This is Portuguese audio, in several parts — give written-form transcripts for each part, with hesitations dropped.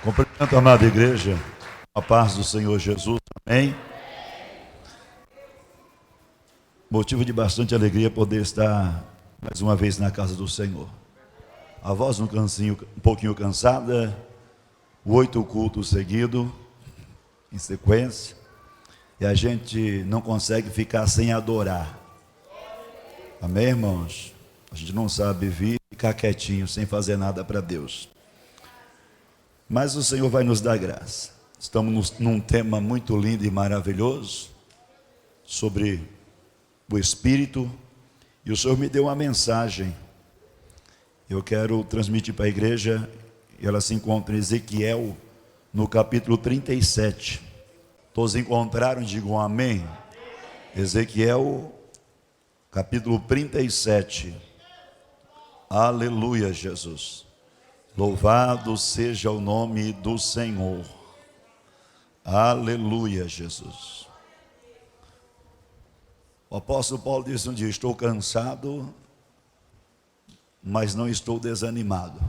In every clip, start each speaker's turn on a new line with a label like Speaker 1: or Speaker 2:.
Speaker 1: Cumprimento a amada igreja, a paz do Senhor Jesus, amém? Motivo de bastante alegria poder estar mais uma vez na casa do Senhor. A voz um pouquinho cansada, 8 cultos seguidos, em sequência, e a gente não consegue ficar sem adorar. Amém, irmãos? A gente não sabe vir e ficar quietinho, sem fazer nada para Deus. Mas o Senhor vai nos dar graça. Estamos num tema muito lindo e maravilhoso, sobre o Espírito, e o Senhor me deu uma mensagem. Eu quero transmitir para a igreja, e ela se encontra em Ezequiel, no capítulo 37. Todos encontraram? Digam amém. Ezequiel, capítulo 37. Aleluia, Jesus. Louvado seja o nome do Senhor. Aleluia, Jesus. O apóstolo Paulo disse um dia: estou cansado, mas não estou desanimado.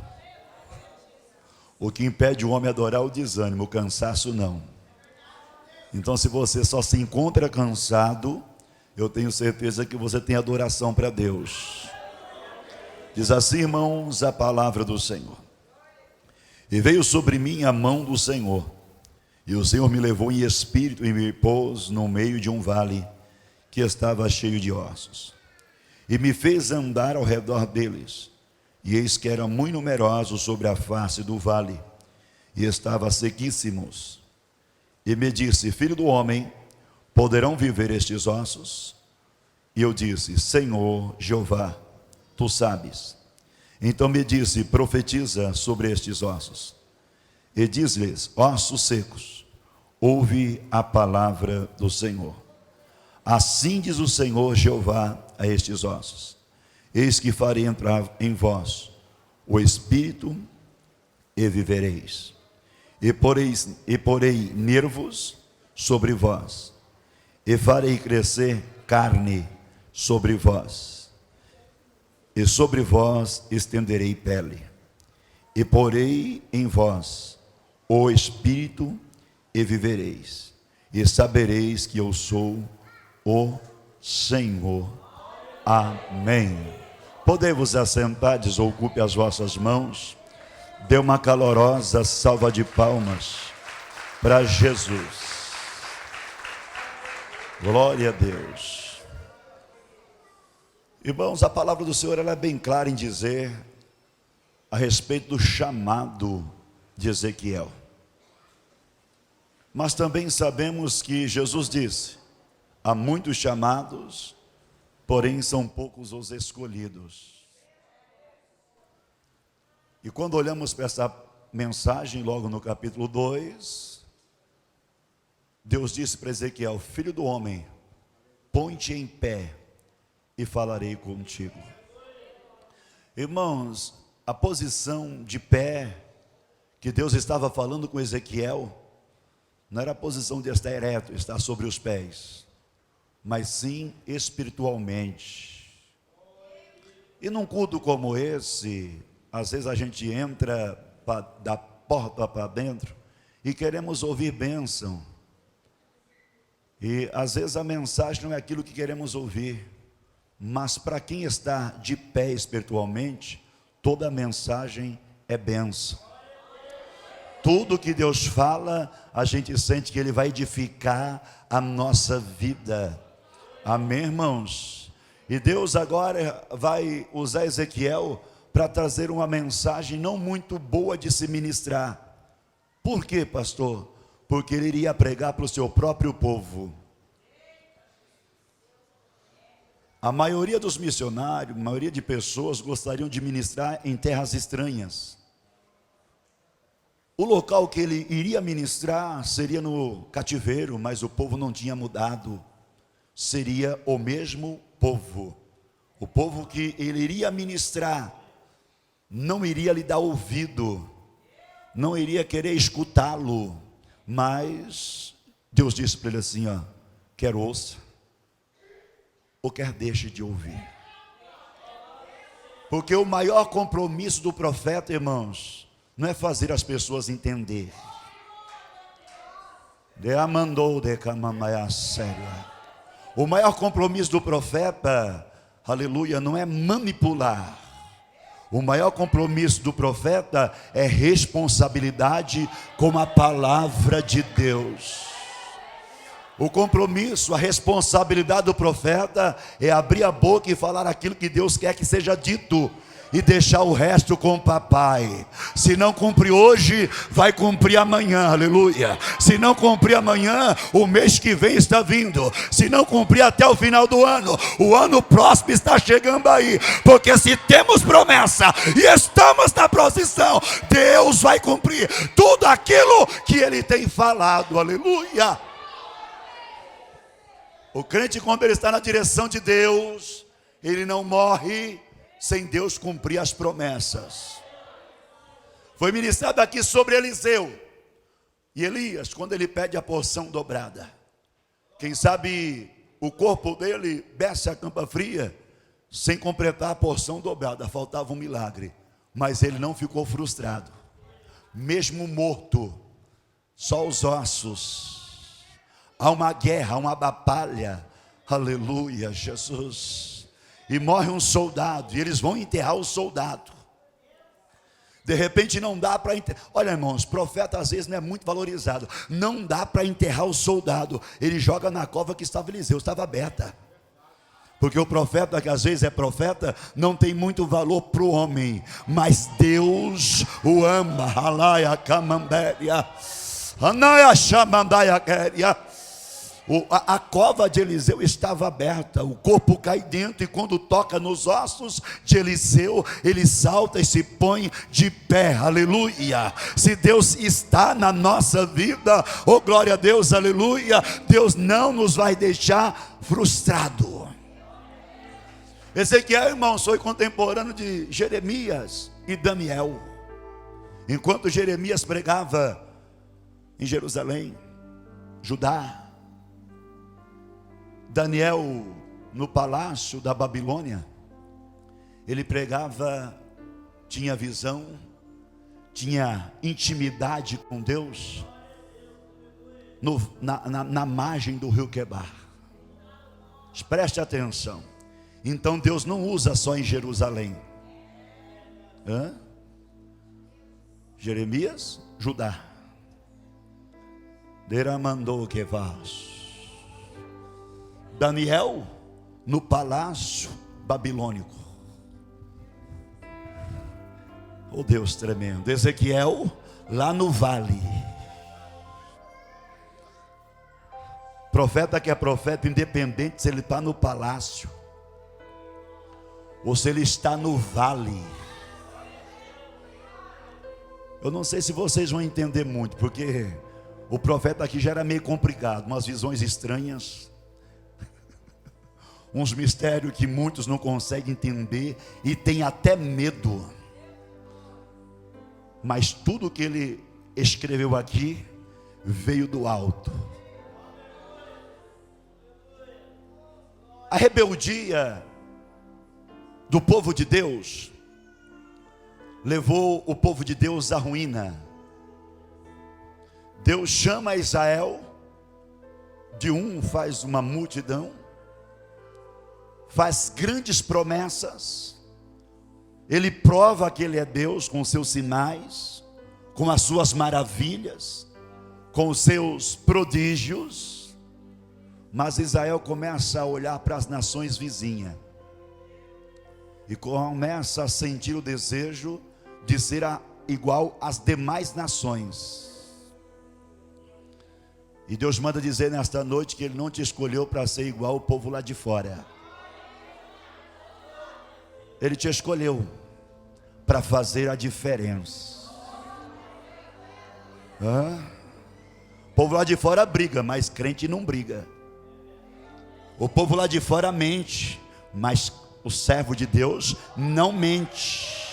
Speaker 1: O que impede o homem adorar é o desânimo, o cansaço não. Então, se você só se encontra cansado, eu tenho certeza que você tem adoração para Deus. Diz assim, irmãos, a palavra do Senhor. E veio sobre mim a mão do Senhor, e o Senhor me levou em espírito e me pôs no meio de um vale que estava cheio de ossos, e me fez andar ao redor deles, e eis que eram muito numerosos sobre a face do vale, e estavam sequíssimos. E me disse: filho do homem, poderão viver estes ossos? E eu disse: Senhor Jeová, tu sabes. Então me disse: profetiza sobre estes ossos, e diz-lhes: ossos secos, ouve a palavra do Senhor. Assim diz o Senhor Jeová a estes ossos: eis que farei entrar em vós o Espírito, e vivereis, e porei nervos sobre vós, e farei crescer carne sobre vós, e sobre vós estenderei pele, e porei em vós o Espírito, e vivereis, e sabereis que eu sou o Senhor. Amém. Podemos assentar, desocupe as vossas mãos, dê uma calorosa salva de palmas para Jesus. Glória a Deus. Irmãos, a palavra do Senhor ela é bem clara em dizer a respeito do chamado de Ezequiel. Mas também sabemos que Jesus disse: há muitos chamados, porém são poucos os escolhidos. E quando olhamos para essa mensagem, logo no capítulo 2, Deus disse para Ezequiel: filho do homem, põe-te em pé e falarei contigo. Irmãos, a posição de pé que Deus estava falando com Ezequiel não era a posição de estar ereto, estar sobre os pés, mas sim espiritualmente. E num culto como esse, às vezes a gente entra da porta para dentro e queremos ouvir bênção, e às vezes a mensagem não é aquilo que queremos ouvir. Mas para quem está de pé espiritualmente, toda a mensagem é bênção. Tudo que Deus fala, a gente sente que Ele vai edificar a nossa vida. Amém, irmãos? E Deus agora vai usar Ezequiel para trazer uma mensagem não muito boa de se ministrar. Por quê, pastor? Porque ele iria pregar para o seu próprio povo. A maioria dos missionários, a maioria de pessoas gostariam de ministrar em terras estranhas. O local que ele iria ministrar seria no cativeiro, mas o povo não tinha mudado. Seria o mesmo povo. O povo que ele iria ministrar não iria lhe dar ouvido, não iria querer escutá-lo. Mas Deus disse para ele assim: ó, quer ouça, ou quer deixe de ouvir. Porque o maior compromisso do profeta, irmãos, não é fazer as pessoas entender. Deamandou de camamaya séria. O maior compromisso do profeta, aleluia, não é manipular. O maior compromisso do profeta é responsabilidade com a palavra de Deus. O compromisso, a responsabilidade do profeta é abrir a boca e falar aquilo que Deus quer que seja dito, e deixar o resto com o papai. Se não cumprir hoje, vai cumprir amanhã, aleluia. Se não cumprir amanhã, o mês que vem está vindo. Se não cumprir até o final do ano, o ano próximo está chegando aí. Porque se temos promessa e estamos na posição, Deus vai cumprir tudo aquilo que Ele tem falado, aleluia. O crente, quando ele está na direção de Deus, ele não morre sem Deus cumprir as promessas. Foi ministrado aqui sobre Eliseu e Elias, quando ele pede a porção dobrada. Quem sabe o corpo dele desce a campa fria sem completar a porção dobrada, faltava um milagre. Mas ele não ficou frustrado. Mesmo morto, só os ossos. Há uma guerra, há uma batalha. Aleluia, Jesus. E morre um soldado, e eles vão enterrar o soldado. De repente não dá para enterrar. Olha, irmãos, profeta às vezes não é muito valorizado. Não dá para enterrar o soldado. Ele joga na cova que estava Eliseu, estava aberta. Porque o profeta, que às vezes é profeta, não tem muito valor para o homem, mas Deus o ama. Alaia camambéria, anaia chamandaia queria. A cova de Eliseu estava aberta, o corpo cai dentro, e quando toca nos ossos de Eliseu, ele salta e se põe de pé, aleluia. Se Deus está na nossa vida, oh glória a Deus, aleluia, Deus não nos vai deixar frustrado. Ezequiel, irmãos, foi contemporâneo de Jeremias e Daniel. Enquanto Jeremias pregava em Jerusalém, Judá, Daniel no palácio da Babilônia, ele pregava, tinha visão, tinha intimidade com Deus, na margem do rio Quebar. Preste atenção. Então Deus não usa só em Jerusalém. Jeremias, Judá. Deramandou Quevas. Daniel no palácio babilônico. Oh Deus tremendo. Ezequiel lá no vale. Profeta que é profeta, independente se ele está no palácio ou se ele está no vale. Eu não sei se vocês vão entender muito, porque o profeta aqui já era meio complicado, umas visões estranhas, uns mistérios que muitos não conseguem entender e tem até medo. Mas tudo que ele escreveu aqui veio do alto. A rebeldia do povo de Deus levou o povo de Deus à ruína. Deus chama Israel, de um faz uma multidão, faz grandes promessas, ele prova que ele é Deus com seus sinais, com as suas maravilhas, com os seus prodígios. Mas Israel começa a olhar para as nações vizinhas e começa a sentir o desejo de ser igual às demais nações. E Deus manda dizer nesta noite que Ele não te escolheu para ser igual ao povo lá de fora. Ele te escolheu para fazer a diferença. O povo lá de fora briga, mas crente não briga. O povo lá de fora mente, mas o servo de Deus não mente.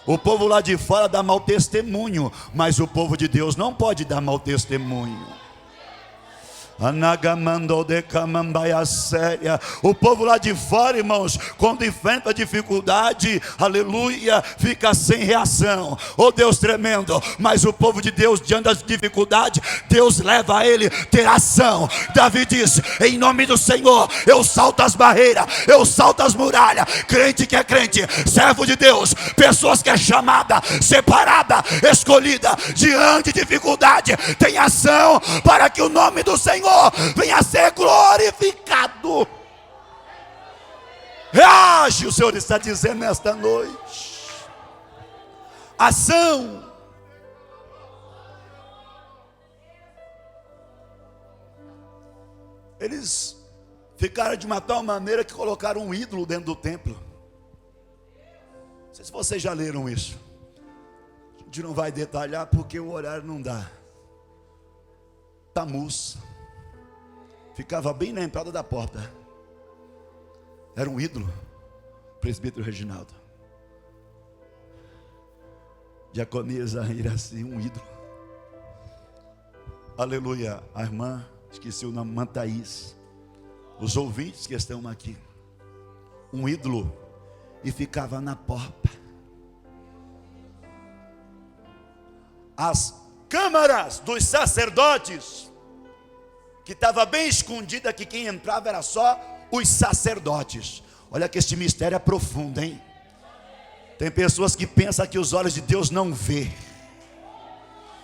Speaker 1: O povo lá de fora dá mau testemunho, mas o povo de Deus não pode dar mau testemunho. Anagamando de camambaia séria. O povo lá de fora, irmãos, quando enfrenta dificuldade, aleluia, fica sem reação. Oh Deus tremendo. Mas o povo de Deus, diante das dificuldades, Deus leva a ele a ter ação. Davi disse: em nome do Senhor, eu salto as barreiras, eu salto as muralhas. Crente que é crente, servo de Deus, pessoas que é chamada, separada, escolhida, diante de dificuldade, tem ação para que o nome do Senhor venha a ser glorificado. Reage, o Senhor está dizendo nesta noite. Ação. Eles ficaram de uma tal maneira que colocaram um ídolo dentro do templo. Não sei se vocês já leram isso. A gente não vai detalhar porque o horário não dá. Tamuz ficava bem na entrada da porta. Era um ídolo. Presbítero Reginaldo, Diaconisa Iraci, um ídolo. Aleluia. A irmã, esqueci o nome, Mantaís. Os ouvintes que estão aqui. Um ídolo. E ficava na porta. As câmaras dos sacerdotes, que estava bem escondida, que quem entrava era só os sacerdotes. Olha que este mistério é profundo, hein? Tem pessoas que pensam que os olhos de Deus não vê.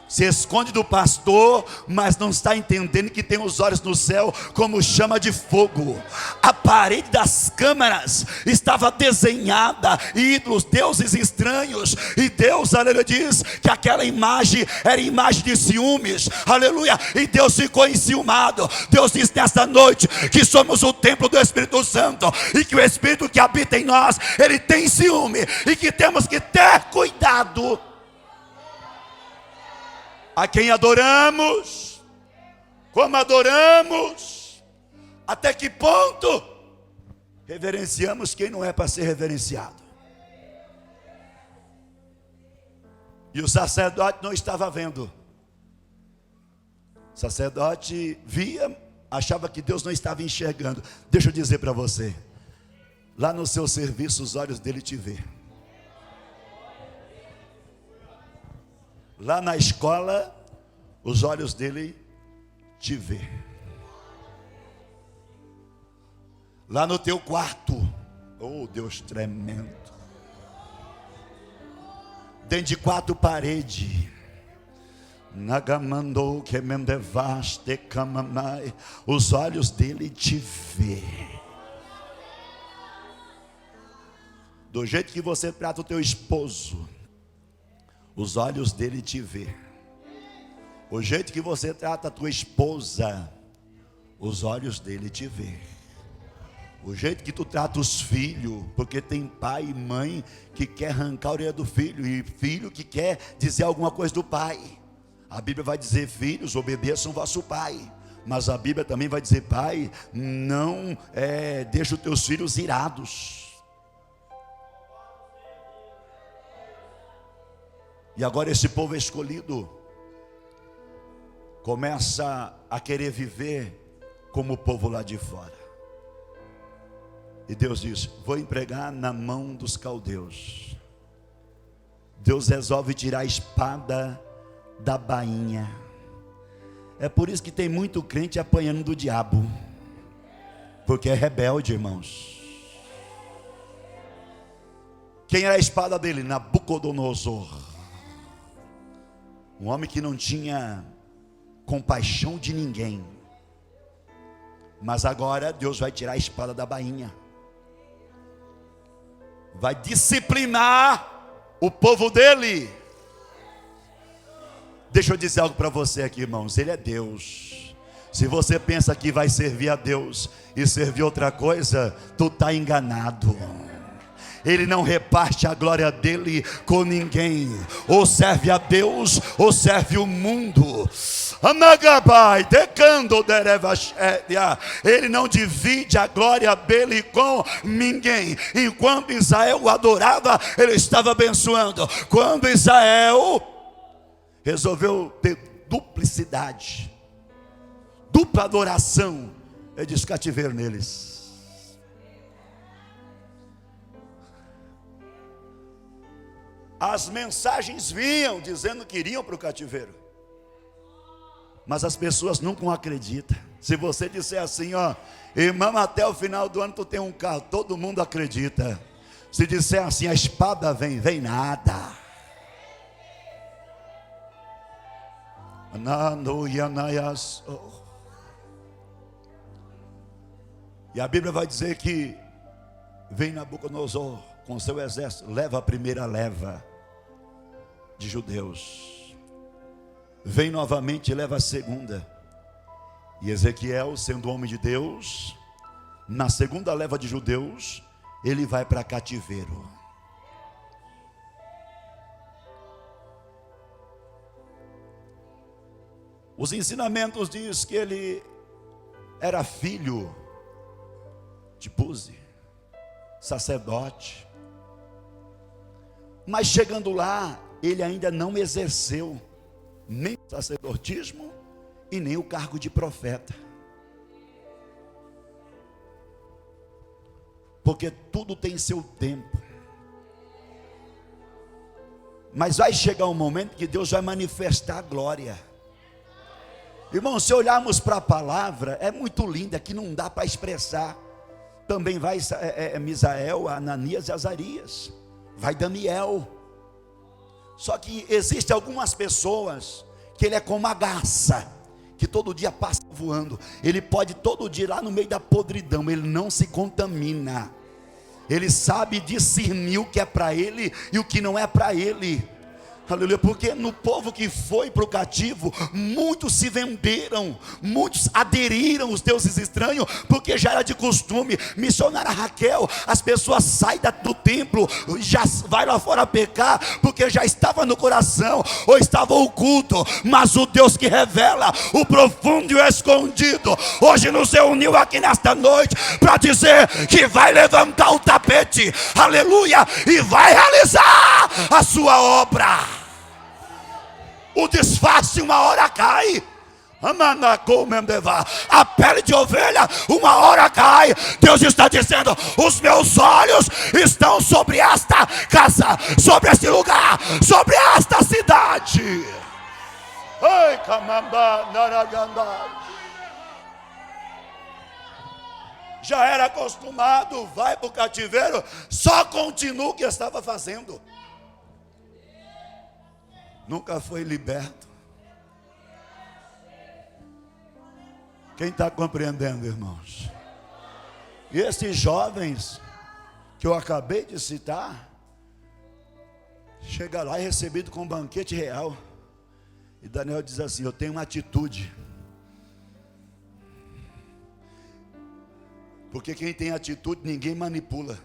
Speaker 1: Se esconde do pastor, mas não está entendendo que tem os olhos no céu como chama de fogo. A parede das câmaras estava desenhada ídolos, deuses estranhos. E Deus, aleluia, diz que aquela imagem era imagem de ciúmes, aleluia. E Deus ficou enciumado. Deus diz nesta noite que somos o templo do Espírito Santo, e que o Espírito que habita em nós, ele tem ciúme, e que temos que ter cuidado a quem adoramos, como adoramos, até que ponto reverenciamos quem não é para ser reverenciado. E o sacerdote não estava vendo. O sacerdote via, achava que Deus não estava enxergando. Deixa eu dizer para você, lá no seu serviço os olhos dele te vê. Lá na escola, os olhos dele te vê. Lá no teu quarto, oh Deus tremendo, dentro de quatro paredes, nagamandou que me devaste camamai, os olhos dele te vê. Do jeito que você trata o teu esposo, os olhos dele te vê. O jeito que você trata a tua esposa, os olhos dele te vê. O jeito que tu trata os filhos, porque tem pai e mãe que quer arrancar a orelha do filho, e filho que quer dizer alguma coisa do pai. A Bíblia vai dizer: filhos, obedeçam vosso pai. Mas a Bíblia também vai dizer: pai, não deixa os teus filhos irados. E agora esse povo escolhido começa a querer viver como o povo lá de fora. E Deus diz: vou entregar na mão dos caldeus. Deus resolve tirar a espada da bainha. É por isso que tem muito crente apanhando do diabo, porque é rebelde, irmãos. Quem era a espada dele? Nabucodonosor. Um homem que não tinha compaixão de ninguém. Mas agora Deus vai tirar a espada da bainha. Vai disciplinar o povo dele. Deixa eu dizer algo para você aqui, irmãos. Ele é Deus. Se você pensa que vai servir a Deus e servir outra coisa, tu está enganado. Ele não reparte a glória dele com ninguém. Ou serve a Deus, ou serve o mundo. Ele não divide a glória dele com ninguém. Enquanto Israel o adorava, ele estava abençoando. Quando Israel resolveu ter duplicidade, dupla adoração. Ele diz: cativeiro neles. As mensagens vinham dizendo que iriam para o cativeiro, mas as pessoas nunca acreditam. Se você disser assim, ó, irmão, até o final do ano tu tem um carro, todo mundo acredita. Se disser assim, a espada vem, vem nada. E a Bíblia vai dizer que vem Nabucodonosor com seu exército, leva a primeira leva de judeus, vem novamente e leva a segunda. E Ezequiel, sendo homem de Deus, na segunda leva de judeus, ele vai para cativeiro. Os ensinamentos diz que ele era filho de Buzi, sacerdote. Mas chegando lá, ele ainda não exerceu nem o sacerdotismo e nem o cargo de profeta. Porque tudo tem seu tempo. Mas vai chegar um momento que Deus vai manifestar a glória. Irmão, se olharmos para a palavra, é muito linda, que não dá para expressar. Também vai Misael, Ananias e Azarias. Vai Daniel. Só que existem algumas pessoas que ele é como a garça, que todo dia passa voando. Ele pode todo dia ir lá no meio da podridão, ele não se contamina. Ele sabe discernir o que é para ele e o que não é para ele. Aleluia, porque no povo que foi para o cativo, muitos se venderam, muitos aderiram aos deuses estranhos, porque já era de costume. Missionária Raquel, as pessoas saem do templo, já vai lá fora pecar, porque já estava no coração, ou estava oculto. Mas o Deus que revela o profundo e o escondido, hoje nos reuniu aqui nesta noite, para dizer que vai levantar o tapete, aleluia, e vai realizar a sua obra. O disfarce uma hora cai. A pele de ovelha uma hora cai. Deus está dizendo: os meus olhos estão sobre esta casa, sobre este lugar, sobre esta cidade. Ai, camamba, naraganda. Já era acostumado, vai para o cativeiro, só continua o que estava fazendo. Nunca foi liberto. Quem está compreendendo, irmãos? E esses jovens que eu acabei de citar, chega lá e recebido com um banquete real. E Daniel diz assim: eu tenho uma atitude. Porque quem tem atitude ninguém manipula.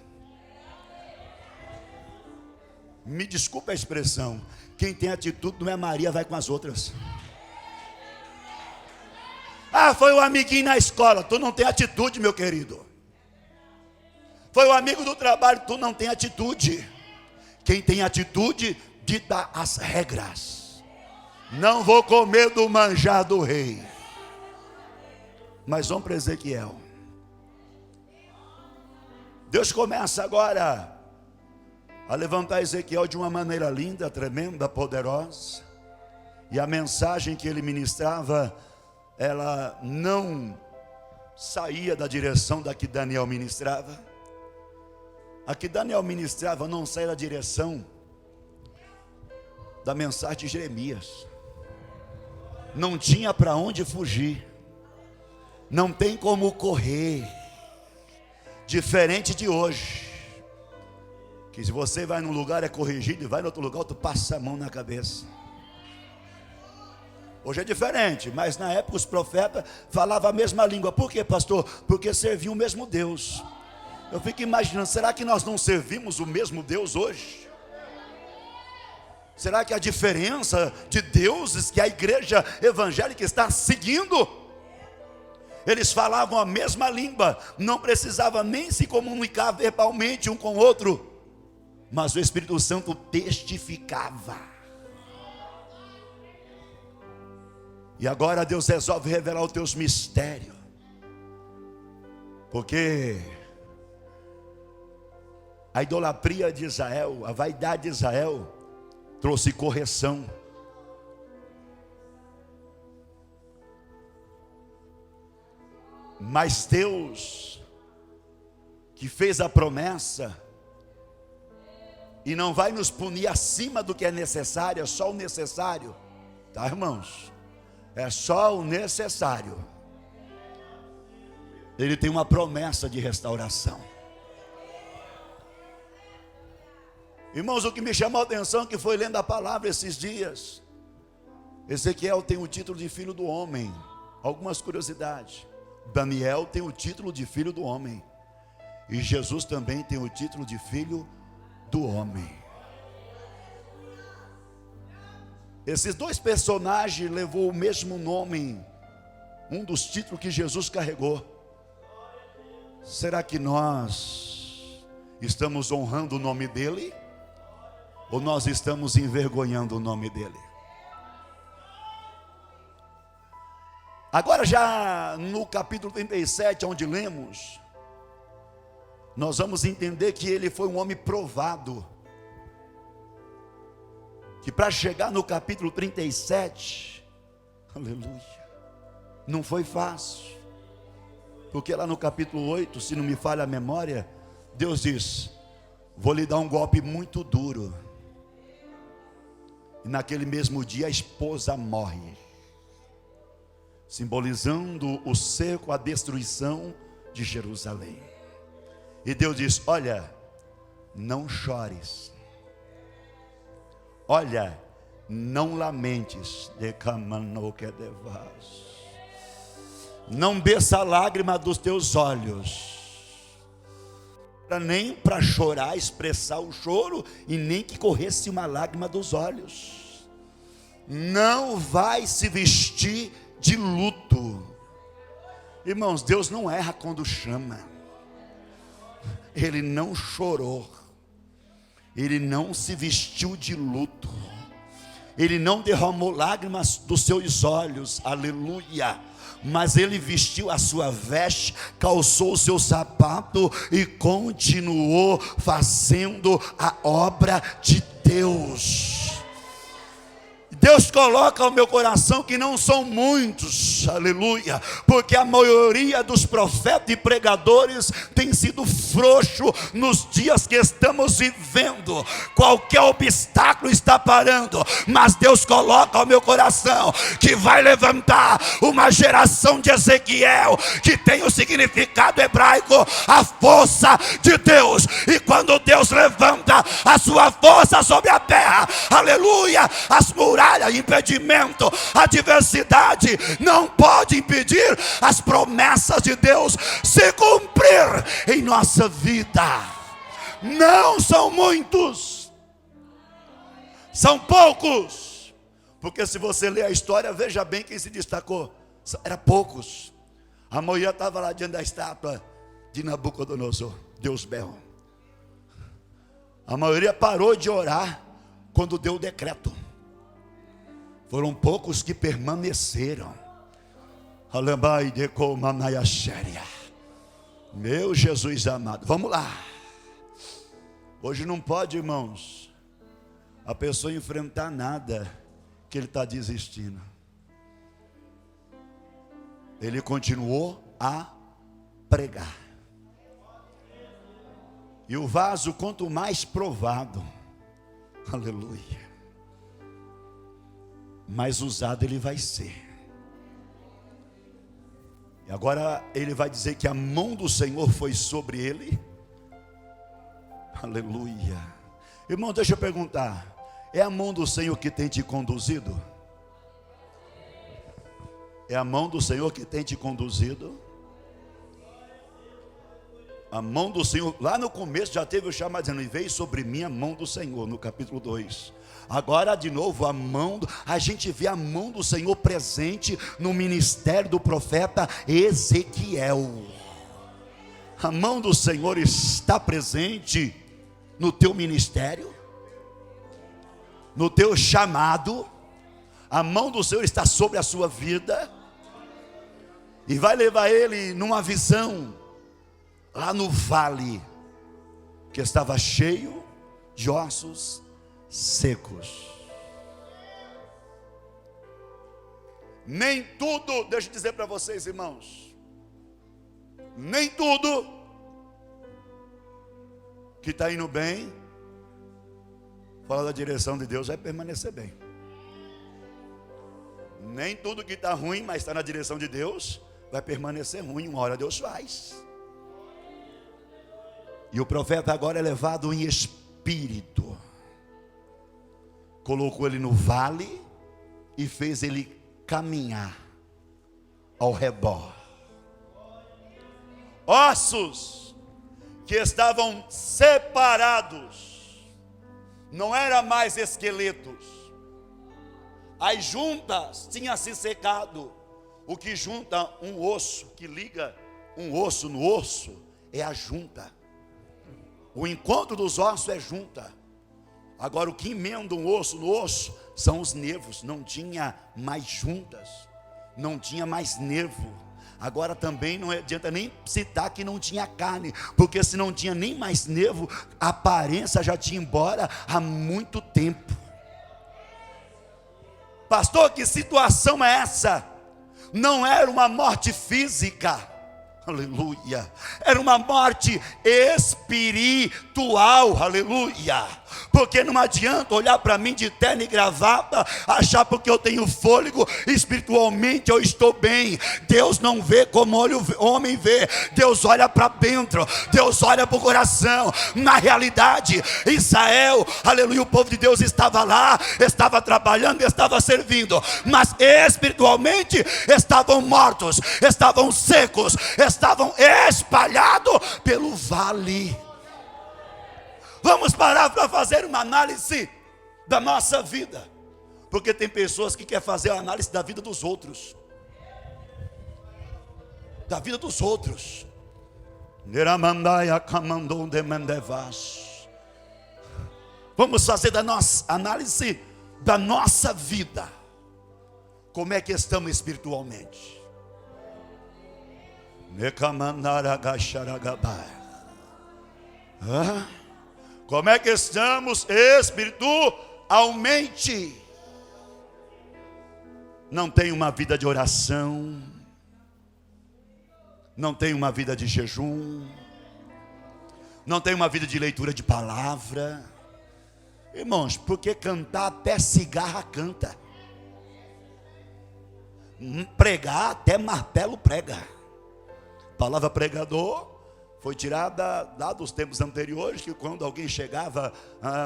Speaker 1: Me desculpa a expressão, quem tem atitude não é Maria, vai com as outras. Ah, foi o amiguinho na escola, tu não tem atitude, meu querido. Foi o amigo do trabalho, tu não tem atitude. Quem tem atitude dita as regras. Não vou comer do manjar do rei. Mas vamos para Ezequiel. Deus começa agora a levantar Ezequiel de uma maneira linda, tremenda, poderosa. E a mensagem que ele ministrava, ela não saía da direção da que Daniel ministrava. A que Daniel ministrava não saía da direção da mensagem de Jeremias. Não tinha para onde fugir. Não tem como correr. Diferente de hoje, que se você vai num lugar é corrigido, e vai no outro lugar, tu passa a mão na cabeça. Hoje é diferente, mas na época os profetas falavam a mesma língua. Por quê, pastor? Porque serviam o mesmo Deus. Eu fico imaginando, será que nós não servimos o mesmo Deus hoje? Será que a diferença de deuses que a igreja evangélica está seguindo? Eles falavam a mesma língua, não precisava nem se comunicar verbalmente um com o outro, mas o Espírito Santo testificava. E agora Deus resolve revelar os teus mistérios. Porque a idolatria de Israel, a vaidade de Israel, trouxe correção. Mas Deus, que fez a promessa, e não vai nos punir acima do que é necessário, é só o necessário, tá, irmãos? É só o necessário. Ele tem uma promessa de restauração. Irmãos, o que me chamou a atenção, que foi lendo a palavra esses dias, Ezequiel tem o título de filho do homem. Algumas curiosidades. Daniel tem o título de filho do homem, e Jesus também tem o título de filho do homem. Esses dois personagens levou o mesmo nome, um dos títulos que Jesus carregou. Será que nós estamos honrando o nome dele, ou nós estamos envergonhando o nome dele? Agora, já no capítulo 37, onde lemos, nós vamos entender que ele foi um homem provado. Que para chegar no capítulo 37, aleluia, não foi fácil. Porque lá no capítulo 8, se não me falha a memória, Deus diz: vou lhe dar um golpe muito duro. E naquele mesmo dia a esposa morre, simbolizando o cerco, a destruição de Jerusalém. E Deus diz: olha, não chores, olha, não lamentes, não desça a lágrima dos teus olhos, nem para chorar, expressar o choro, e nem que corresse uma lágrima dos olhos. Não vai se vestir de luto. Irmãos, Deus não erra quando chama. Ele não chorou, ele não se vestiu de luto, ele não derramou lágrimas dos seus olhos, aleluia. Mas ele vestiu a sua veste, calçou o seu sapato e continuou fazendo a obra de Deus. Deus coloca ao meu coração que não são muitos, aleluia, porque a maioria dos profetas e pregadores tem sido frouxo nos dias que estamos vivendo. Qualquer obstáculo está parando, mas Deus coloca ao meu coração que vai levantar uma geração de Ezequiel, que tem o significado hebraico, a força de Deus. E quando Deus levanta a sua força sobre a terra, aleluia, as muralhas, impedimento, adversidade não pode impedir as promessas de Deus se cumprir em nossa vida. Não são muitos, são poucos, porque se você ler a história, veja bem quem se destacou. Era poucos. A mulher estava lá diante da estátua de Nabucodonosor, Deus Bel. A maioria parou de orar quando deu o decreto. Foram poucos que permaneceram. Meu Jesus amado, vamos lá. Hoje não pode, irmãos, a pessoa enfrentar nada que ele está desistindo. Ele continuou a pregar. E o vaso, quanto mais provado, aleluia, mais usado ele vai ser. E agora ele vai dizer que a mão do Senhor foi sobre ele. Aleluia. Irmão, deixa eu perguntar: é a mão do Senhor que tem te conduzido? É a mão do Senhor que tem te conduzido? A mão do Senhor, lá no começo já teve o chamado dizendo: e veio sobre mim a mão do Senhor, no capítulo 2. Agora de novo a gente vê a mão do Senhor presente no ministério do profeta Ezequiel. A mão do Senhor está presente no teu ministério, no teu chamado. A mão do Senhor está sobre a sua vida e vai levar ele numa visão lá no vale que estava cheio de ossos secos. Nem tudo, deixa eu dizer para vocês, irmãos, nem tudo que está indo bem, fora da direção de Deus, vai permanecer bem. Nem tudo que está ruim, mas está na direção de Deus, vai permanecer ruim. Uma hora Deus faz. E o profeta agora é levado em espírito, colocou ele no vale e fez ele caminhar ao redor. Ossos que estavam separados, não eram mais esqueletos. As juntas tinham se secado. O que junta um osso, que liga um osso no osso, é a junta. O encontro dos ossos é junta. Agora o que emenda um osso no osso são os nervos. Não tinha mais juntas, não tinha mais nervo. Agora também não adianta nem citar que não tinha carne, porque se não tinha nem mais nervo, a aparência já tinha embora há muito tempo. Pastor, que situação é essa? Não era uma morte física, aleluia, era uma morte espiritual, aleluia. Porque não adianta olhar para mim de terno e gravata, achar porque eu tenho fôlego, espiritualmente eu estou bem. Deus não vê como o homem vê, Deus olha para dentro, Deus olha para o coração. Na realidade, Israel, aleluia, o povo de Deus estava lá, estava trabalhando, estava servindo, mas espiritualmente estavam mortos, estavam secos, estavam espalhados pelo vale. Vamos parar para fazer uma análise da nossa vida, porque tem pessoas que querem fazer a análise da vida dos outros. Da vida dos outros. Vamos fazer da nossa análise da nossa vida. Como é que estamos espiritualmente? Como é que estamos espiritualmente? Não tem uma vida de oração, não tem uma vida de jejum, não tem uma vida de leitura de palavra. Irmãos, porque cantar até cigarra canta, pregar até martelo prega. A palavra pregador foi tirada lá dos tempos anteriores, que quando alguém chegava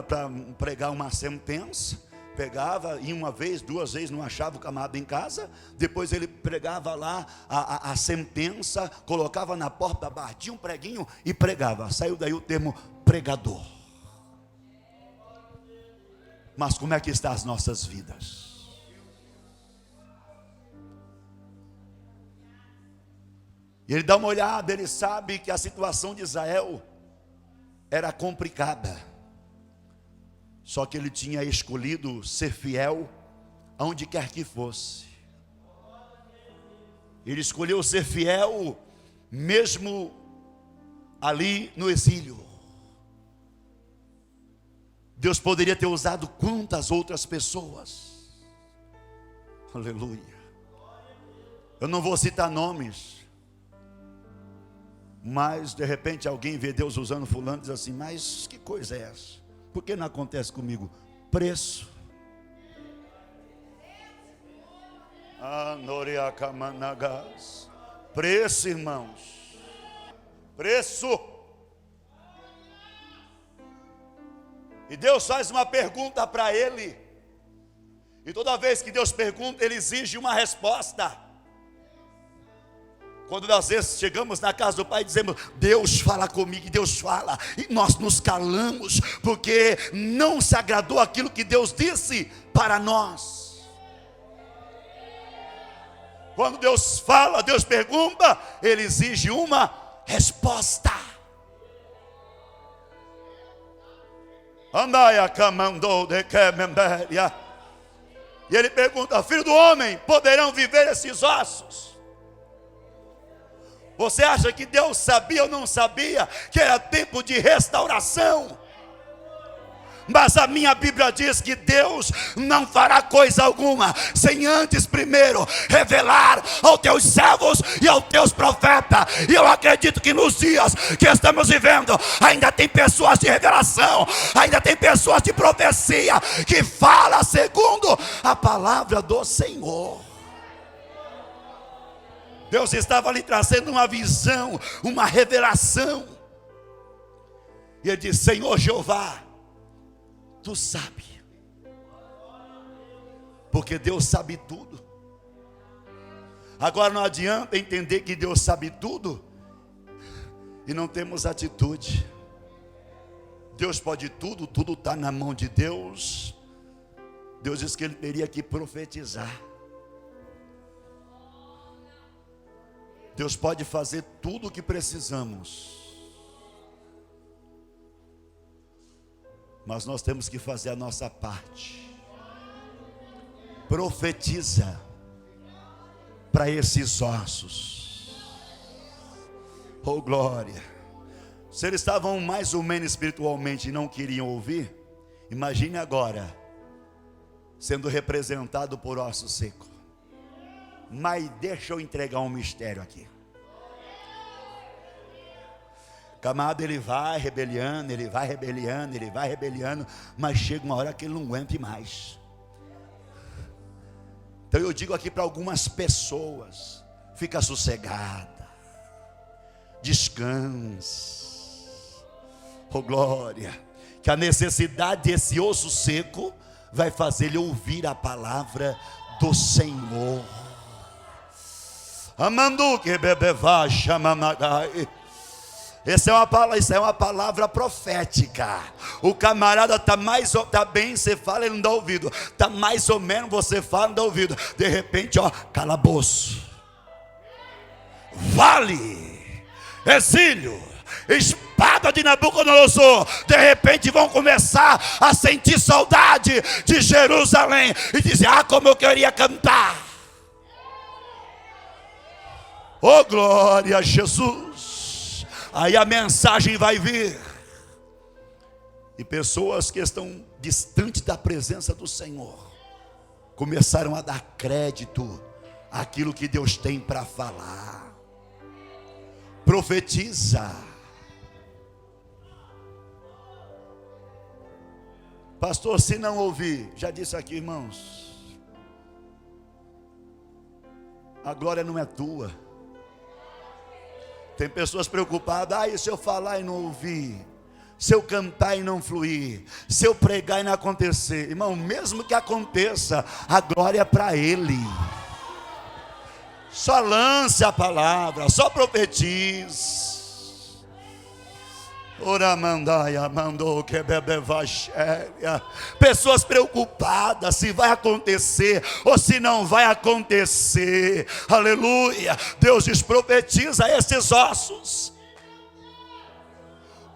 Speaker 1: para pregar uma sentença, pegava, ia uma vez, duas vezes, não achava o camarada em casa, depois ele pregava lá a sentença, colocava na porta, batia um preguinho e pregava. Saiu daí o termo pregador. Mas como é que estão as nossas vidas? E ele dá uma olhada, ele sabe que a situação de Israel era complicada. Só que ele tinha escolhido ser fiel aonde quer que fosse. Ele escolheu ser fiel mesmo ali no exílio. Deus poderia ter usado quantas outras pessoas. Aleluia. Eu não vou citar nomes, mas de repente alguém vê Deus usando fulano e diz assim: mas que coisa é essa? Por que não acontece comigo? Preço. Preço, irmãos. Preço. E Deus faz uma pergunta para ele. E toda vez que Deus pergunta, ele exige uma resposta. Quando às vezes chegamos na casa do Pai e dizemos: Deus fala comigo, e Deus fala, e nós nos calamos, porque não se agradou aquilo que Deus disse para nós. Quando Deus fala, Deus pergunta, Ele exige uma resposta. Andaia camandou de quememberia. E ele pergunta: filho do homem, poderão viver esses ossos? Você acha que Deus sabia ou não sabia que era tempo de restauração? Mas a minha Bíblia diz que Deus não fará coisa alguma sem antes primeiro revelar aos teus servos e aos teus profetas. E eu acredito que nos dias que estamos vivendo ainda tem pessoas de revelação, ainda tem pessoas de profecia que falam segundo a palavra do Senhor. Deus estava lhe trazendo uma visão, uma revelação. E ele disse: Senhor Jeová, tu sabe, porque Deus sabe tudo. Agora não adianta entender que Deus sabe tudo e não temos atitude. Deus pode tudo, tudo está na mão de Deus. Deus disse que ele teria que profetizar. Deus pode fazer tudo o que precisamos, mas nós temos que fazer a nossa parte. Profetiza para esses ossos. Oh glória. Se eles estavam mais ou menos espiritualmente e não queriam ouvir, imagine agora sendo representado por osso seco. Mas deixa eu entregar um mistério aqui. Camarada, ele vai rebeliando, ele vai rebeliando, ele vai rebeliando, mas chega uma hora que ele não aguenta mais. Então eu digo aqui para algumas pessoas: fica sossegada, descanse. Oh glória, que a necessidade desse osso seco vai fazer ele ouvir a palavra do Senhor. Amandu que bebeva chamamagai. Isso é uma palavra profética. O camarada está bem, você fala, ele não dá ouvido. Está mais ou menos, você fala, não dá ouvido. De repente, calabouço, vale, exílio, espada de Nabucodonosor. De repente vão começar a sentir saudade de Jerusalém e dizer: como eu queria cantar. Oh glória a Jesus. Aí a mensagem vai vir. E pessoas que estão distantes da presença do Senhor começaram a dar crédito àquilo que Deus tem para falar. Profetiza. Pastor, se não ouvir, já disse aqui, irmãos, a glória não é tua. Tem pessoas preocupadas: e se eu falar e não ouvir? Se eu cantar e não fluir? Se eu pregar e não acontecer? Irmão, mesmo que aconteça, a glória é para Ele. Só lance a palavra, só profetize. Pessoas preocupadas se vai acontecer ou se não vai acontecer. Aleluia. Deus diz: profetiza esses ossos.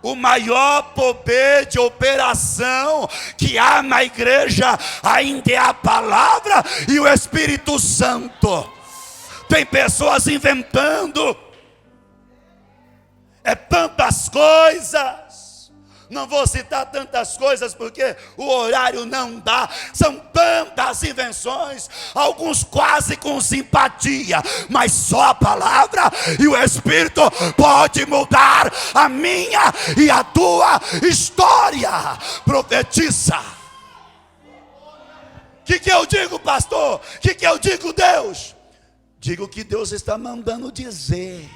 Speaker 1: O maior poder de operação que há na igreja ainda é a palavra e o Espírito Santo. Tem pessoas inventando tantas coisas. Não vou citar tantas coisas porque o horário não dá. São tantas invenções, alguns quase com simpatia, mas só a palavra e o Espírito pode mudar a minha e a tua história. Profetiza. O que eu digo, pastor? O que eu digo, Deus? Digo que Deus está mandando dizer.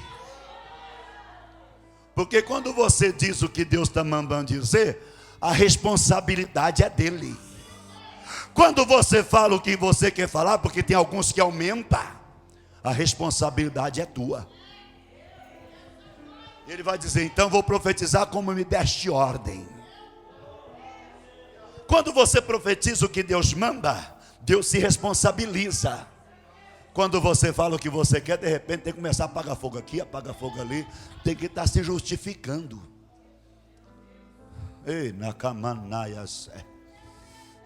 Speaker 1: Porque quando você diz o que Deus está mandando dizer, a responsabilidade é dele. Quando você fala o que você quer falar, porque tem alguns que aumentam, a responsabilidade é tua. Ele vai dizer: então vou profetizar como me deste ordem. Quando você profetiza o que Deus manda, Deus se responsabiliza. Quando você fala o que você quer, de repente tem que começar a apagar fogo aqui, apagar fogo ali. Tem que estar se justificando. Ei, nacamanaias.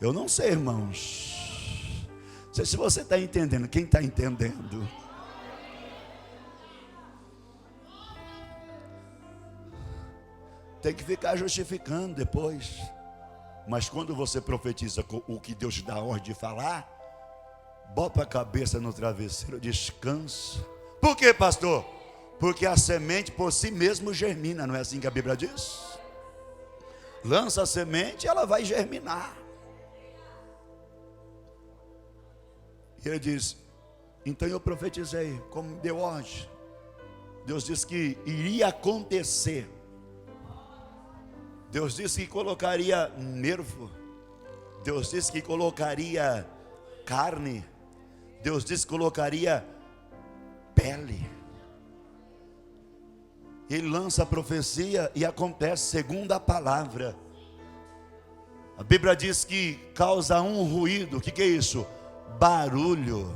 Speaker 1: Eu não sei, irmãos. sei se você está entendendo. Quem está entendendo? Tem que ficar justificando depois. Mas quando você profetiza o que Deus te dá a ordem de falar, bota a cabeça no travesseiro, descansa. Por quê, pastor? Porque a semente por si mesmo germina, não é assim que a Bíblia diz? Lança a semente, ela vai germinar. E ele diz: então eu profetizei, como deu ordem. Deus disse que iria acontecer. Deus disse que colocaria nervo. Deus disse que colocaria carne. Deus disse que colocaria pele. Ele lança a profecia e acontece segundo a palavra. A Bíblia diz que causa um ruído. O que é isso? Barulho.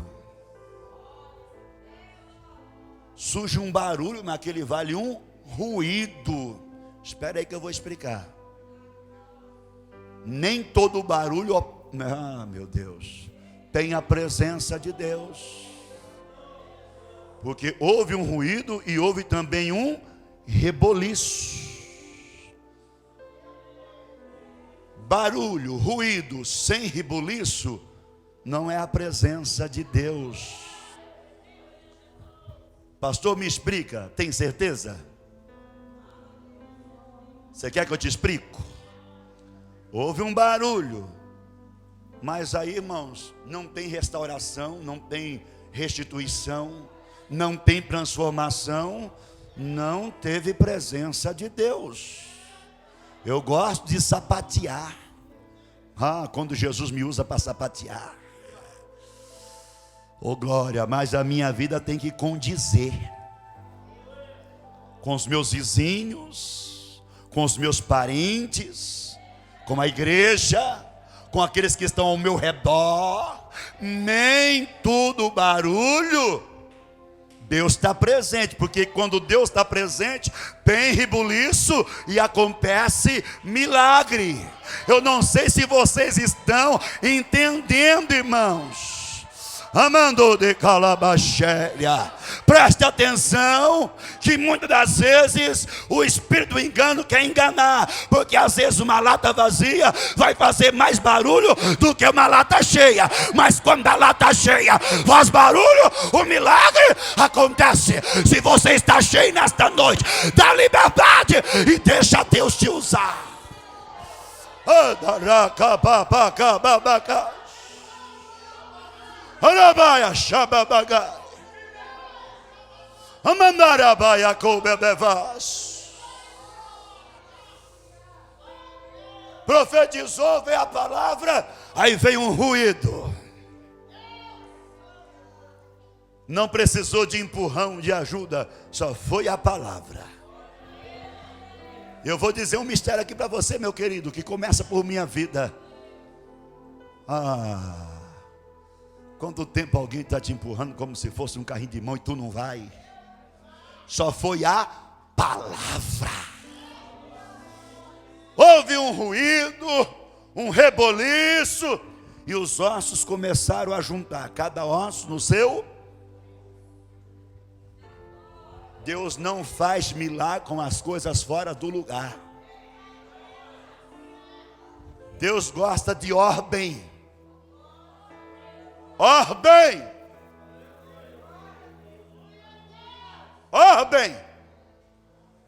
Speaker 1: Surge um barulho naquele vale, um ruído. Espera aí que eu vou explicar. Nem todo barulho, meu Deus, tem a presença de Deus. Porque houve um ruído e houve também um reboliço. Barulho, ruído sem reboliço não é a presença de Deus. Pastor, me explica, tem certeza? Você quer que eu te explico? Houve um barulho, mas aí, irmãos, não tem restauração, não tem restituição, não tem transformação, não teve presença de Deus. Eu gosto de sapatear. Quando Jesus me usa para sapatear. Oh glória, mas a minha vida tem que condizer com os meus vizinhos, com os meus parentes, com a igreja, com aqueles que estão ao meu redor. Nem tudo barulho Deus está presente, porque quando Deus está presente, tem rebuliço e acontece milagre. Eu não sei se vocês estão entendendo, irmãos. Amando de Calabachéria, preste atenção, que muitas das vezes o espírito do engano quer enganar, porque às vezes uma lata vazia vai fazer mais barulho do que uma lata cheia, mas quando a lata cheia faz barulho, o milagre acontece. Se você está cheio nesta noite, dá liberdade e deixa Deus te usar. Arabaia Shababaga Amandarabaia Koubebevas. Profetizou, veio a palavra, aí veio um ruído. Não precisou de empurrão, de ajuda, só foi a palavra. Eu vou dizer um mistério aqui para você, meu querido, que começa por minha vida. Quanto tempo alguém está te empurrando como se fosse um carrinho de mão e tu não vai? Só foi a palavra. Houve um ruído, um reboliço, e os ossos começaram a juntar, cada osso no seu. Deus não faz milagre com as coisas fora do lugar. Deus gosta de ordem. Ordem! Ordem!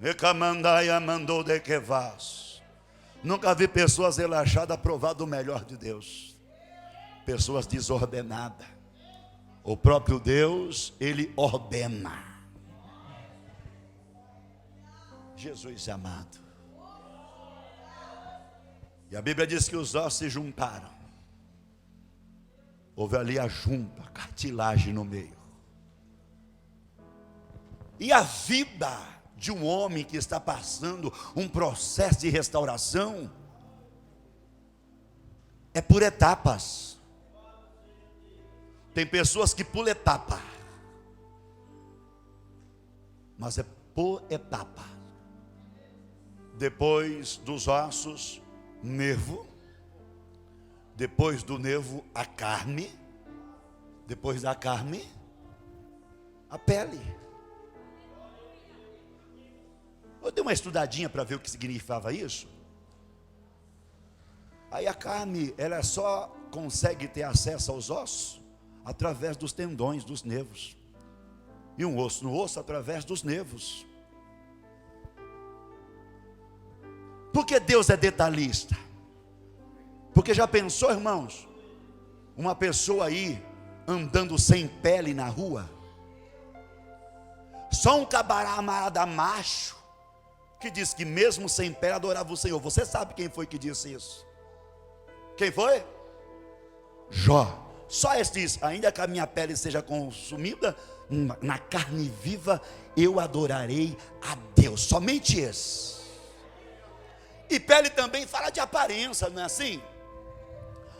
Speaker 1: Necamandaia mandou de que vás. Nunca vi pessoas relaxadas provar do melhor de Deus. Pessoas desordenadas. O próprio Deus, Ele ordena. Jesus amado. E a Bíblia diz que os ossos se juntaram. Houve ali a junta, a cartilagem no meio. E a vida de um homem que está passando um processo de restauração é por etapas. Tem pessoas que pulam etapa, mas é por etapa. Depois dos ossos, nervo. Depois do nervo, a carne. Depois da carne, a pele. Eu dei uma estudadinha para ver o que significava isso. Aí a carne, ela só consegue ter acesso aos ossos através dos tendões, dos nervos. E um osso no osso através dos nervos. Por que Deus é detalhista? Porque já pensou, irmãos, uma pessoa aí andando sem pele na rua? Só um camarada macho que diz que mesmo sem pele adorava o Senhor. Você sabe quem foi que disse isso? Quem foi? Jó. Só esse diz: ainda que a minha pele seja consumida, na carne viva eu adorarei a Deus. Somente esse. E pele também fala de aparência, não é assim?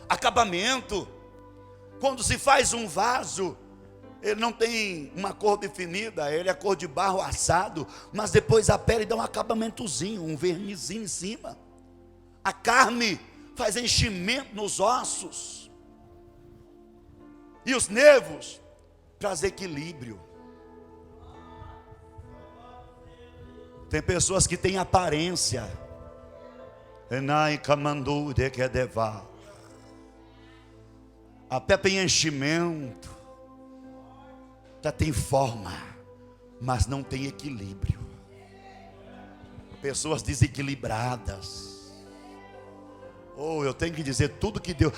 Speaker 1: Acabamento. Quando se faz um vaso, ele não tem uma cor definida, ele é cor de barro assado, mas depois a pele dá um acabamentozinho, um vernizinho em cima. A carne faz enchimento nos ossos. E os nervos traz equilíbrio. Tem pessoas que têm aparência. A pé tem enchimento, já tem forma, mas não tem equilíbrio. Pessoas desequilibradas. Eu tenho que dizer tudo que Deus.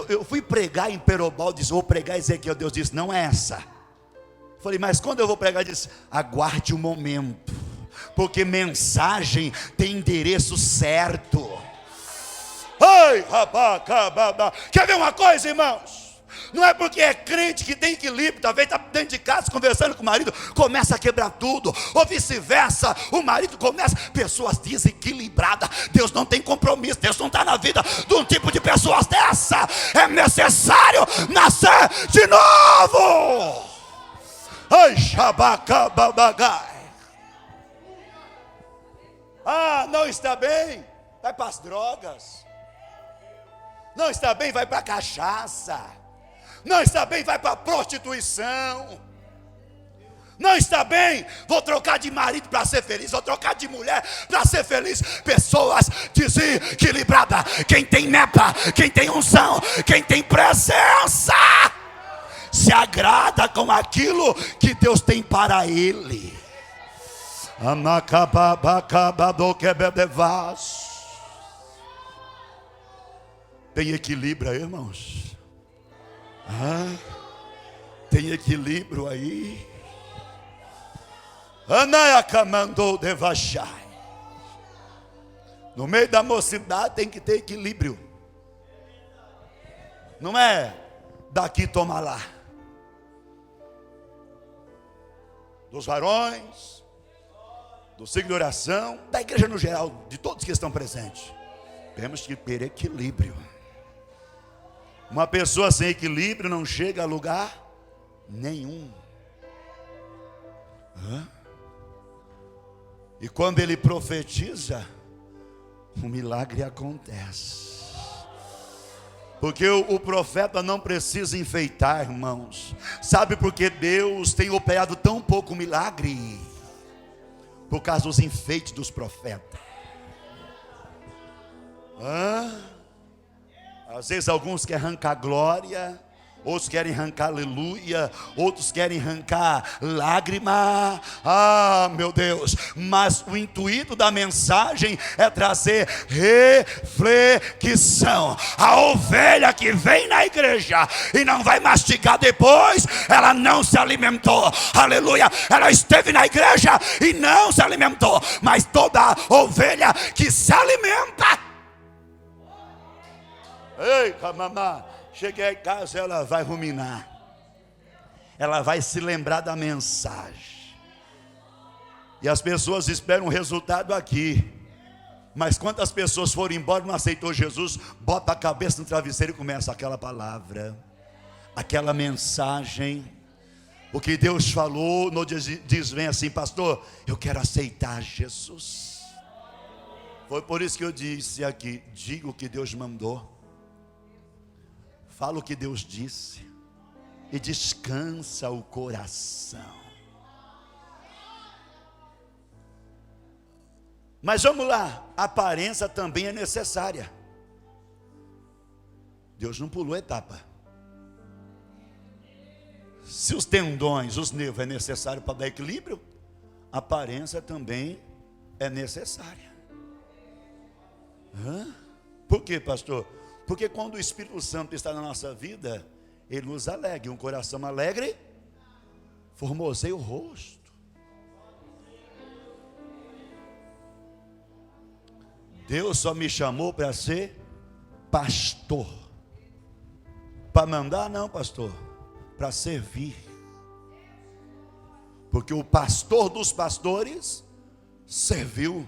Speaker 1: Eu fui pregar em Perobal, disse: vou pregar Ezequiel. Deus disse: não é essa. Falei: mas quando eu vou pregar? Disse: aguarde o momento, porque mensagem tem endereço certo. Ai, rabacababa. Quer ver uma coisa, irmãos? Não é porque é crente que tem equilíbrio. Talvez está dentro de casa conversando com o marido, começa a quebrar tudo, ou vice-versa, o marido começa. Pessoas desequilibradas. Deus não tem compromisso, Deus não está na vida de um tipo de pessoas dessa. É necessário nascer de novo. Ai, shabacababagai. Não está bem, vai para as drogas. Não está bem, vai para a cachaça. Não está bem, vai para a prostituição. Não está bem, vou trocar de marido para ser feliz, vou trocar de mulher para ser feliz. Pessoas desequilibradas. Quem tem meta, quem tem unção, quem tem presença, se agrada com aquilo que Deus tem para ele. Tem equilíbrio aí, irmãos? Tem equilíbrio aí? No meio da mocidade tem que ter equilíbrio. Não é daqui toma lá. Dos varões, do ciclo de oração, da igreja no geral, de todos que estão presentes, temos que ter equilíbrio. Uma pessoa sem equilíbrio não chega a lugar nenhum. E quando ele profetiza, um milagre acontece. Porque o profeta não precisa enfeitar, irmãos. Sabe por que Deus tem operado tão pouco milagre? Por causa dos enfeites dos profetas. Às vezes alguns querem arrancar glória, outros querem arrancar aleluia, outros querem arrancar lágrima. Meu Deus. Mas o intuito da mensagem é trazer reflexão. A ovelha que vem na igreja e não vai mastigar depois, ela não se alimentou. Aleluia. Ela esteve na igreja e não se alimentou. Mas toda ovelha que se alimenta, ei, mamãe, cheguei em casa, ela vai ruminar. Ela vai se lembrar da mensagem. E as pessoas esperam o resultado aqui. Mas quantas pessoas foram embora e não aceitou Jesus, bota a cabeça no travesseiro e começa aquela palavra, aquela mensagem. O que Deus falou, no diz, vem assim: pastor, eu quero aceitar Jesus. Foi por isso que eu disse aqui: diga o que Deus mandou. Fala o que Deus disse. e descansa o coração. Mas vamos lá, a aparência também é necessária. Deus não pulou etapa. Se os tendões, os nervos é necessário para dar equilíbrio, a aparência também é necessária. Por quê, pastor? Porque quando o Espírito Santo está na nossa vida, ele nos alegra. Um coração alegre formoseia o rosto. Deus só me chamou para ser pastor. Para mandar não, pastor, para servir. Porque o pastor dos pastores serviu,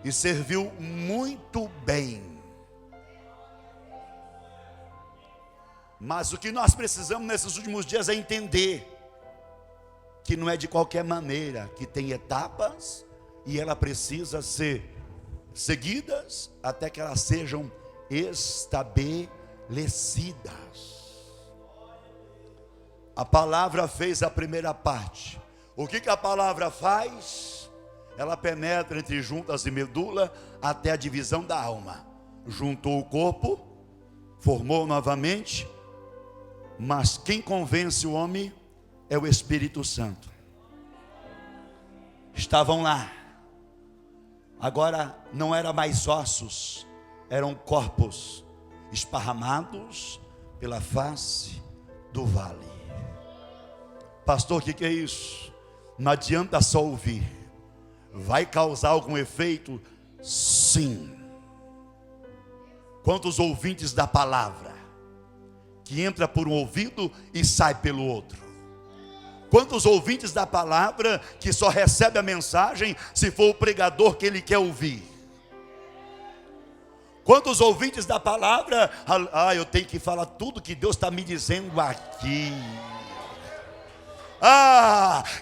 Speaker 1: e serviu muito bem. Mas o que nós precisamos nesses últimos dias é entender que não é de qualquer maneira, que tem etapas e ela precisa ser seguidas até que elas sejam estabelecidas. A palavra fez a primeira parte. O que a palavra faz? Ela penetra entre juntas e medula até a divisão da alma. Juntou o corpo, formou novamente, mas quem convence o homem é o Espírito Santo. Estavam lá. Agora não eram mais ossos, eram corpos esparramados pela face do vale. Pastor, o que é isso? Não adianta só ouvir. Vai causar algum efeito? Sim. Quantos ouvintes da palavra que entra por um ouvido e sai pelo outro? Quantos ouvintes da palavra que só recebe a mensagem se for o pregador que ele quer ouvir? Quantos ouvintes da palavra, eu tenho que falar tudo que Deus está me dizendo aqui.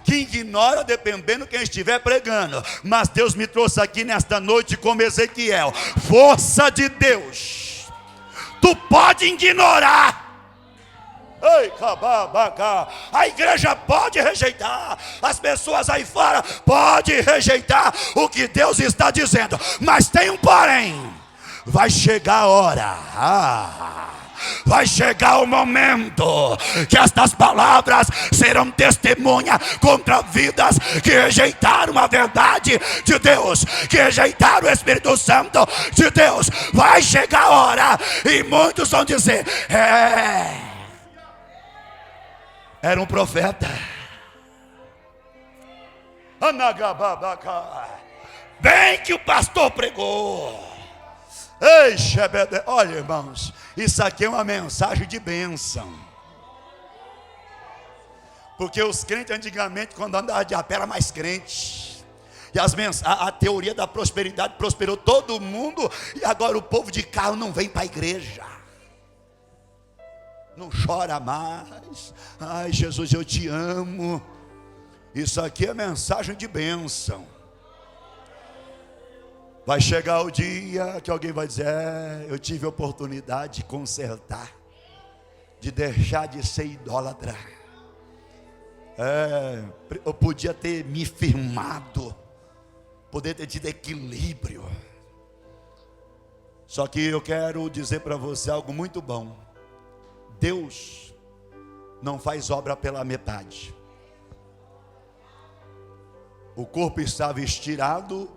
Speaker 1: Que ignora dependendo quem estiver pregando. Mas Deus me trouxe aqui nesta noite como Ezequiel. Força de Deus. Tu pode ignorar. Ei, a igreja pode rejeitar, as pessoas aí fora podem rejeitar o que Deus está dizendo, mas tem um porém. Vai chegar a hora, vai chegar o momento que estas palavras serão testemunha contra vidas que rejeitaram a verdade de Deus, que rejeitaram o Espírito Santo de Deus. Vai chegar a hora e muitos vão dizer: era um profeta. Bem que o pastor pregou. Ei, Shebede. Olha, irmãos, isso aqui é uma mensagem de bênção. Porque os crentes antigamente, quando andavam de a pé, eram mais crentes. E a teoria da prosperidade prosperou todo mundo. E agora o povo de carro não vem para a igreja. Não chora mais. Ai, Jesus, eu te amo. Isso aqui é mensagem de bênção. Vai chegar o dia que alguém vai dizer: eu tive a oportunidade de consertar, de deixar de ser idólatra. Eu podia ter me firmado, poder ter tido equilíbrio. Só que eu quero dizer para você algo muito bom. Deus não faz obra pela metade. O corpo estava estirado,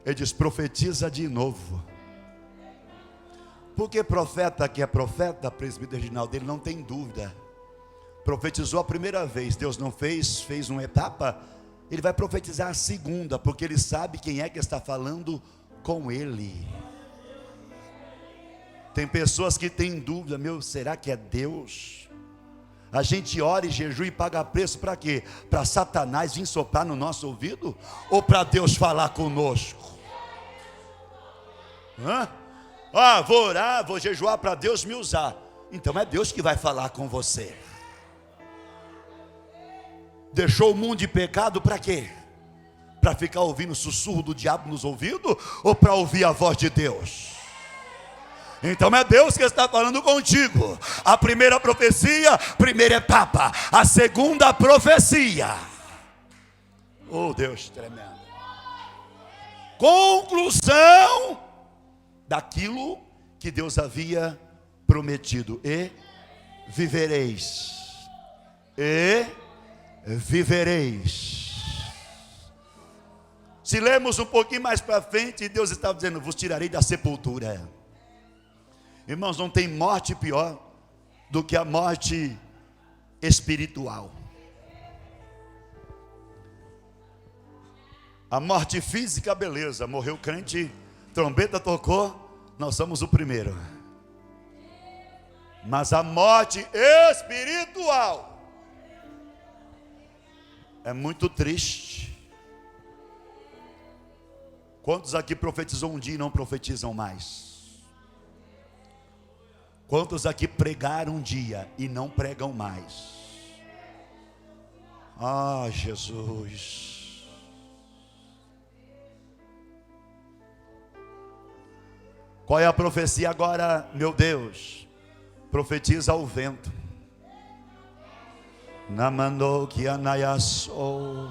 Speaker 1: ele diz: profetiza de novo. Porque profeta que é profeta, presbítero Reginaldo, ele não tem dúvida. Profetizou a primeira vez, Deus não fez uma etapa, ele vai profetizar a segunda, porque ele sabe quem é que está falando com ele. Tem pessoas que têm dúvida: será que é Deus? A gente ora e jejua e paga preço para quê? Para Satanás vir soprar no nosso ouvido? Ou para Deus falar conosco? Vou orar, vou jejuar para Deus me usar. Então é Deus que vai falar com você. Deixou o mundo de pecado para quê? Para ficar ouvindo o sussurro do diabo nos ouvidos? Ou para ouvir a voz de Deus? Então é Deus que está falando contigo. A primeira profecia, primeira etapa. A segunda profecia. Oh, Deus tremendo. Conclusão daquilo que Deus havia prometido. E vivereis. E vivereis. Se lermos um pouquinho mais para frente, Deus estava dizendo: vos tirarei da sepultura. Irmãos, não tem morte pior do que a morte espiritual. A morte física, beleza, morreu crente, trombeta tocou, nós somos o primeiro. Mas a morte espiritual é muito triste. Quantos aqui profetizam um dia e não profetizam mais? Quantos aqui pregaram um dia e não pregam mais? Ah, Jesus. Qual é a profecia agora, meu Deus? Profetiza ao vento. Namandou que anaiassou.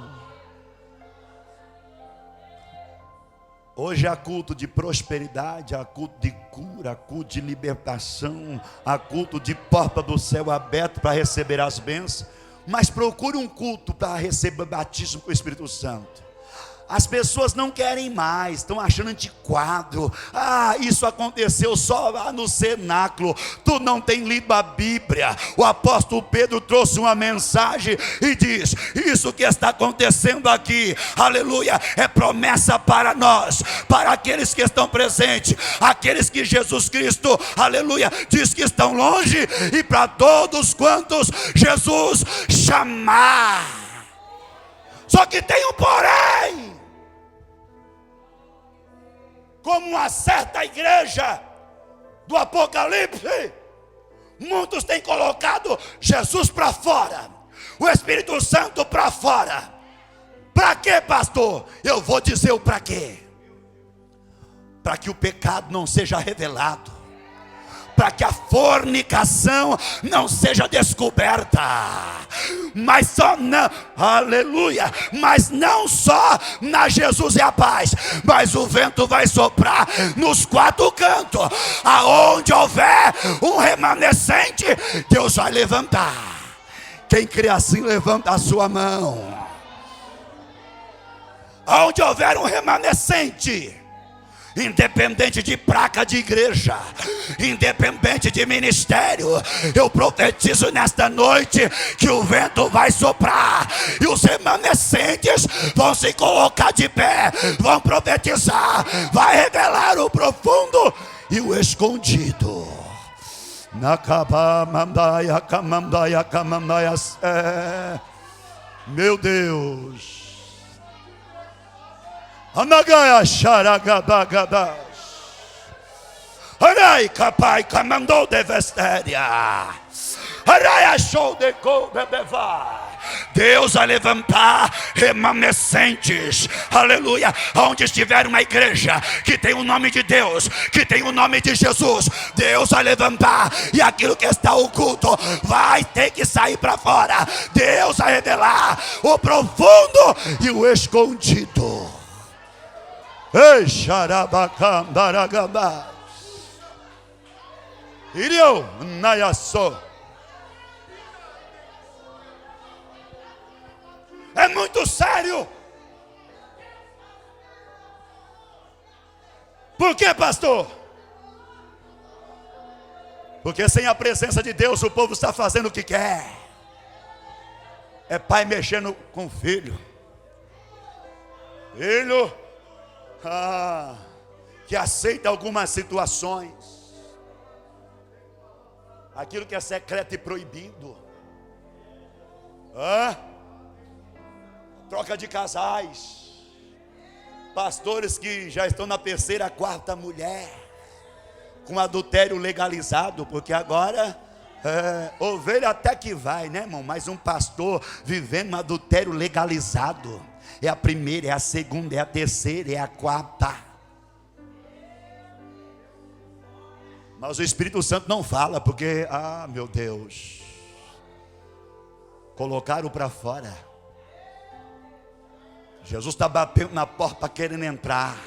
Speaker 1: Hoje há culto de prosperidade, há culto de cura, há culto de libertação, há culto de porta do céu aberto para receber as bênçãos. Mas procure um culto para receber batismo com o Espírito Santo. As pessoas não querem mais, estão achando antiquado. Ah, isso aconteceu só lá no cenáculo. Tu não tem lido a Bíblia. O apóstolo Pedro trouxe uma mensagem e diz: isso que está acontecendo aqui, aleluia, é promessa para nós, para aqueles que estão presentes, aqueles que Jesus Cristo, aleluia, diz que estão longe, e para todos quantos Jesus chamar. Só que tem um porém. Como uma certa igreja do Apocalipse, muitos têm colocado Jesus para fora, o Espírito Santo para fora. Para quê, pastor? Eu vou dizer o para quê. Para que o pecado não seja revelado, para que a fornicação não seja descoberta. Mas só não, aleluia, mas não só na Jesus é a paz, mas o vento vai soprar nos quatro cantos. Aonde houver um remanescente, Deus vai levantar. Quem crê assim, levanta a sua mão. Aonde houver um remanescente, independente de placa de igreja, independente de ministério, eu profetizo nesta noite que o vento vai soprar e os remanescentes vão se colocar de pé, vão profetizar, vai revelar o profundo e o escondido. Meu Deus. Anagaya Sharagabagadas. Arai Kapai Kamandou de Vestéria. Arai Show de Kobebeva. Deus vai levantar remanescentes, aleluia, onde estiver uma igreja que tem o nome de Deus, que tem o nome de Jesus, Deus vai levantar, e aquilo que está oculto vai ter que sair para fora. Deus vai revelar o profundo e o escondido. Ei, xarabacam daragabá. Irio nayasso. É muito sério. Por quê, pastor? Porque sem a presença de Deus o povo está fazendo o que quer. É pai mexendo com filho. Filho que aceita algumas situações, aquilo que é secreto e proibido. Troca de casais, pastores que já estão na terceira, quarta mulher, com adultério legalizado, porque agora ovelha até que vai, né, irmão? Mas um pastor vivendo um adultério legalizado. É a primeira, é a segunda, é a terceira, é a quarta. Mas o Espírito Santo não fala, porque, meu Deus, colocaram para fora. Jesus está batendo na porta querendo entrar.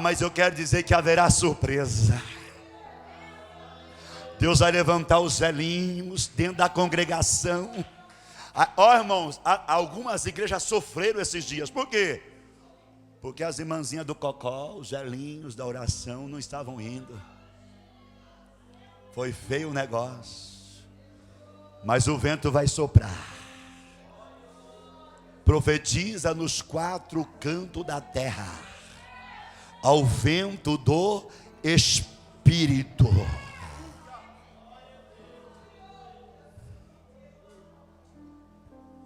Speaker 1: Mas eu quero dizer que haverá surpresa. Deus vai levantar os velhinhos dentro da congregação. Irmãos, algumas igrejas sofreram esses dias. Por quê? Porque as irmãzinhas do cocó, os velhinhos da oração não estavam indo. Foi feio o negócio. Mas o vento vai soprar. Profetiza nos 4 cantos da terra, ao vento do Espírito.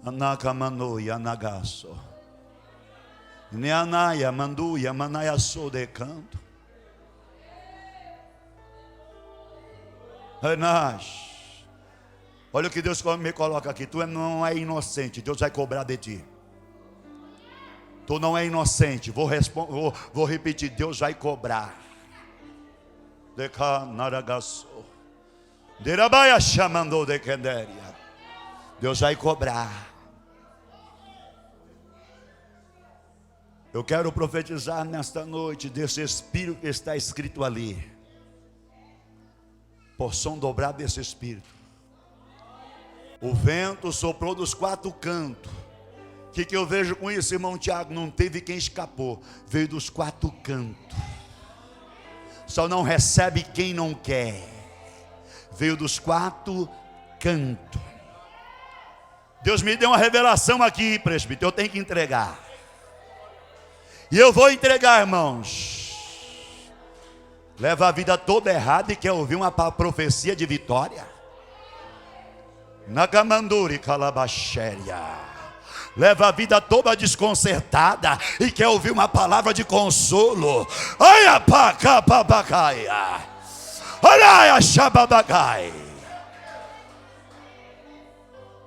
Speaker 1: Anakamanoia nagaso. Neanaia manduia manaia sou de canto. Renás. Olha o que Deus me coloca aqui. Tu não é inocente. Deus vai cobrar de ti. Tu não é inocente. Vou repetir. Deus vai cobrar. Deus vai cobrar. Eu quero profetizar nesta noite desse Espírito que está escrito ali. Porção dobrada desse Espírito. O vento soprou dos 4 cantos. O que eu vejo com isso, irmão Tiago? Não teve quem escapou. Veio dos 4 cantos. Só não recebe quem não quer. Veio dos 4 cantos. Deus me deu uma revelação aqui, presbítero. Eu tenho que entregar. E eu vou entregar, irmãos. Leva a vida toda errada e quer ouvir uma profecia de vitória. Nagamanduri calabachéria. Leva a vida toda desconcertada e quer ouvir uma palavra de consolo. Ai, apacababacaia. Olha, achababagai.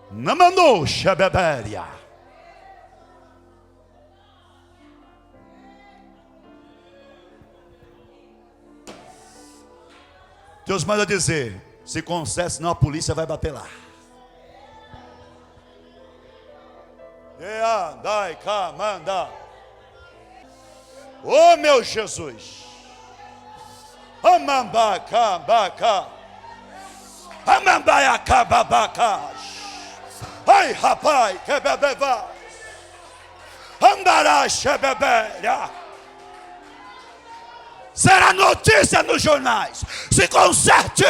Speaker 1: Namandou xabebéria. Deus manda dizer: se concede, senão a polícia vai bater lá. Dai, manda. Oh, meu Jesus. Amambaca, baca. Amambaiaca, babacas. Ai, rapaz, que bebeva. Andaracha, beberia. Será notícia nos jornais. Se conserte.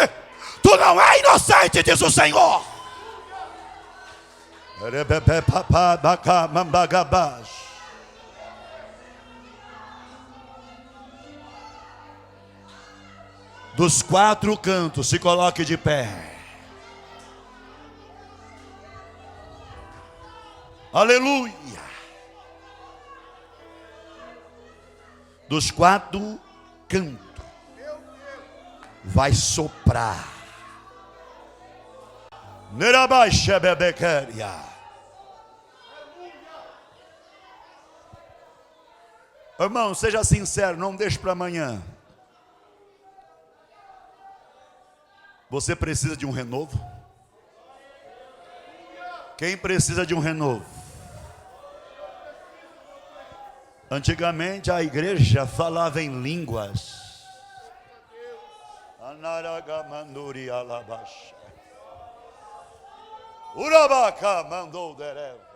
Speaker 1: Tu não é inocente, diz o Senhor. Dos 4 cantos, se coloque de pé. Aleluia. Dos 4 cantos vai soprar. Nerabaixa bebequeria. Irmão, seja sincero, não deixe para amanhã. Você precisa de um renovo? Quem precisa de um renovo? Antigamente a igreja falava em línguas. Anaragamanduri alabaxa. Urabaca mandou dereva.